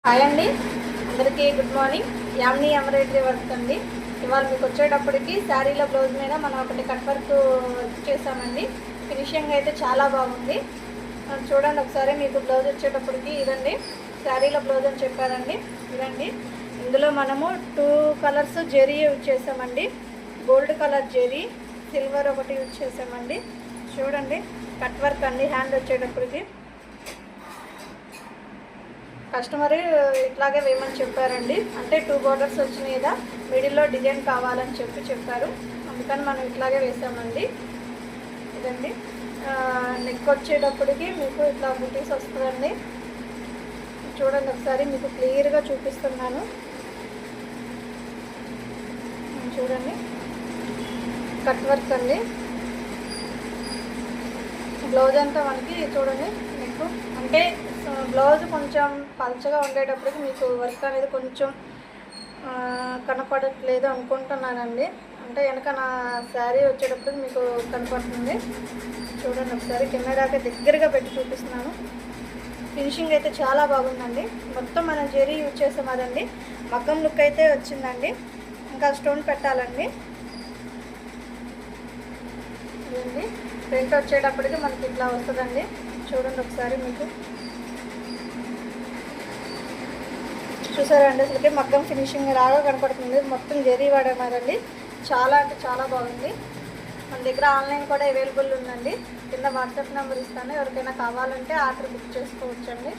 Hi అండి, అందరికీ good morning. Yamini embroidery work అండి. ఇవాళ మీకు వచ్చేటప్పటికి శారీలో బ్లౌజ్ మీద మనం ఒకటి కట్ వర్క్ చేసామండి. ఫినిషింగ్ అయితే చాలా బాగుంది. చూడండి ఒకసారి. మీకు బ్లౌజ్ వచ్చేటప్పటికి ఇదండి, శారీలో బ్లౌజ్ అని చెప్పారండి. ఇదండి, ఇందులో మనము 2 కలర్స్ జెరీ యూజ్ చేసామండి. గోల్డ్ కలర్ జెరీ, సిల్వర్ ఒకటి యూజ్ చేసామండి. చూడండి, కట్ వర్క్ అండి. హ్యాండ్ వచ్చేటప్పటికి కస్టమర్ ఇట్లాగే వేయమని చెప్పారండి. అంటే 2 బోర్డర్స్ వచ్చినాయి కదా, మిడిల్లో డిజైన్ కావాలని చెప్పారు. అందుకని మనం ఇట్లాగే వేసామండి. ఇదండి, నెక్ వచ్చేటప్పటికి మీకు ఇట్లా బుటీస్ వస్తుందండి. చూడండి ఒకసారి, మీకు క్లియర్గా చూపిస్తున్నాను. చూడండి, కట్ వర్క్ అండి. బ్లౌజ్ అంతా మనకి చూడండి నెక్ అంటే బ్లౌజ్ కొంచెం పల్చగా ఉండేటప్పటికి మీకు వర్క్ అనేది కొంచెం కనపడట్లేదు అనుకుంటున్నానండి. అంటే వెనక నా శారీ వచ్చేటప్పటికి మీకు కనపడుతుంది. చూడండి ఒకసారి, కెమెరాకి దగ్గరగా పెట్టి చూపిస్తున్నాను. ఫినిషింగ్ అయితే చాలా బాగుందండి. మొత్తం మనం జెరీ యూజ్ చేసాం అదండి. మగ్గం లుక్ అయితే వచ్చిందండి. ఇంకా స్టోన్ పెట్టాలండి. ఇదండి, ఫ్రంట్ వచ్చేటప్పటికి మనకి ఇట్లా వస్తుందండి. చూడండి ఒకసారి, మీకు చూసారా అండి, అసలుకి మగ్గం ఫినిషింగ్ లాగా కనపడుతుంది. మొత్తం జెరీ వాడమారండి. చాలా అంటే చాలా బాగుంది. మన దగ్గర ఆన్లైన్ కూడా అవైలబుల్ ఉందండి. కింద వాట్సాప్ నెంబర్ ఇస్తాను. ఎవరికైనా కావాలంటే ఆర్డర్ బుక్ చేసుకోవచ్చండి.